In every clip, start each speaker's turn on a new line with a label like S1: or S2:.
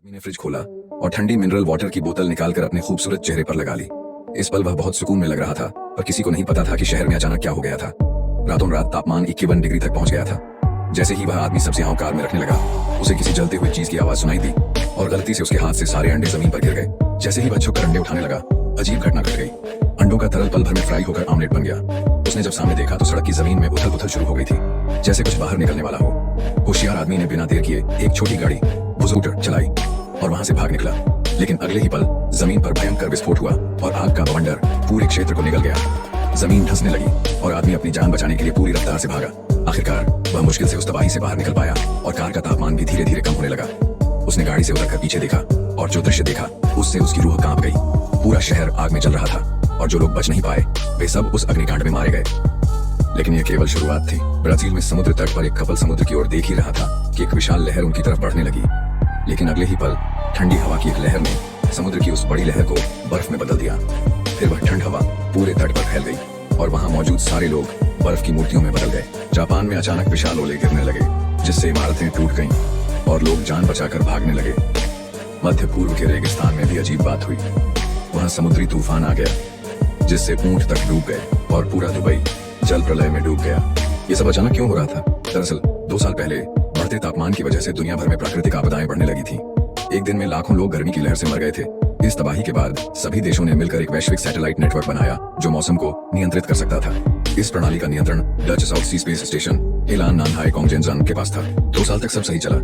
S1: आदमी ने फ्रिज खोला और ठंडी मिनरल वाटर की बोतल निकालकर अपने खूबसूरत चेहरे पर लगा ली। इस पल वह बहुत सुकून में लग रहा था, पर किसी को नहीं पता था कि शहर में अचानक क्या हो गया था। रातों रात तापमान 51 डिग्री तक पहुंच गया था। जैसे ही वह आदमी सब्जियां कार में रखने लगा, उसे किसी जलते हुए चीज की आवाज सुनाई दी और गलती से उसके हाथ से सारे अंडे जमीन पर गिर गए। जैसे ही वह झुककर अंडे उठाने लगा, अजीब घटना घट गई। अंडों का तरल पल भर में फ्राई होकर आमलेट बन गया। उसने जब सामने देखा तो सड़क की जमीन में उथल पुथल शुरू हो गई थी, जैसे कुछ बाहर निकलने वाला हो। होशियार आदमी ने बिना देर किए एक छोटी गाड़ी स्कूटर चलाई और वहां से भाग निकला। लेकिन अगले ही पल जमीन पर भयंकर विस्फोट हुआ और आग का बवंडर पूरे क्षेत्र को निगल गया। जमीन धंसने लगी और आदमी अपनी जान बचाने के लिए पूरी रफ्तार से भागा। आखिरकार वह मुश्किल से उस तबाही से बाहर निकल पाया और कार का तापमान भी धीरे धीरे कम होने लगा। उसने गाड़ी से उतरकर पीछे देखा और जो दृश्य देखा उससे उसकी रूह कांप गई। पूरा शहर आग में जल रहा था और जो लोग बच नहीं पाए वे सब उस अग्निकांड में मारे गए। लेकिन यह केवल शुरुआत थी। ब्राजील में समुद्र तट पर एक कपल समुद्र की ओर देख ही रहा था कि एक विशाल लहर उनकी तरफ बढ़ने लगी। लेकिन अगले ही पल ठंडी हवा की एक लहर ने समुद्र की उस बड़ी लहर को बर्फ में बदल दिया। फिर वह ठंड हवा पूरे तट पर फैल गई और वहां मौजूद सारे लोग बर्फ की मूर्तियों में बदल गए। जापान में अचानक विशाल ओले गिरने लगे, जिससे इमारतें टूट गईं और लोग जान बचाकर भागने लगे। मध्य पूर्व के रेगिस्तान में भी अजीब बात हुई। वहां समुद्री तूफान आ गया, जिससे ऊंट तक डूब गए और पूरा दुबई जल प्रलय में डूब गया। ये सब अचानक क्यों हो रहा था? दरअसल 2 साल पहले बढ़ते तापमान की वजह से दुनिया भर में प्राकृतिक आपदाएं बढ़ने लगी थी। एक दिन में लाखों लोग गर्मी की लहर से मर गए थे। इस तबाही के बाद सभी देशों ने मिलकर एक वैश्विक सैटेलाइट नेटवर्क बनाया जो मौसम को नियंत्रित कर सकता था। इस प्रणाली का नियंत्रण डच साउथ सी स्पेस स्टेशन हेलान नानहाई कोंगजेनजन के पास था। 2 साल तक सब सही चला,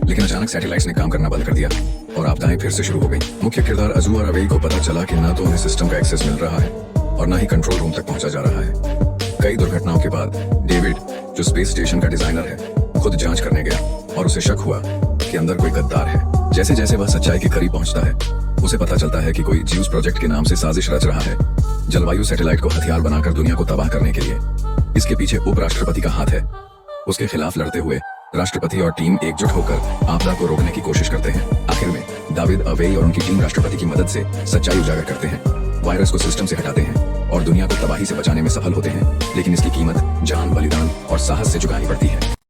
S1: लेकिन अचानक सैटेलाइट्स ने काम करना बंद कर दिया और आपदाएं फिर से शुरू हो गई। मुख्य किरदार अजू और अवेई को पता चला कि न तो उन्हें सिस्टम का एक्सेस मिल रहा है और न ही कंट्रोल रूम तक पहुंचा जा रहा है। कई दुर्घटनाओं के बाद डेविड, जो स्पेस स्टेशन का डिजाइनर है, खुद जांच करने गया और उसे शक हुआ कि अंदर कोई गद्दार है। जैसे जैसे वह सच्चाई के करीब पहुंचता है, उसे पता चलता है कि कोई ज्यूस प्रोजेक्ट के नाम से साजिश रच रहा है, जलवायु सैटेलाइट को हथियार बनाकर दुनिया को तबाह करने के लिए। इसके पीछे उपराष्ट्रपति का हाथ है। उसके खिलाफ लड़ते हुए राष्ट्रपति और टीम एकजुट होकर आपदा को रोकने की कोशिश करते हैं। आखिर में दाविद, अवेई और उनकी टीम राष्ट्रपति की मदद से सच्चाई उजागर करते हैं, वायरस को सिस्टम से हटाते हैं और दुनिया को तबाही से बचाने में सफल होते हैं। लेकिन इसकी कीमत जान, बलिदान और साहस से चुकानी पड़ती है।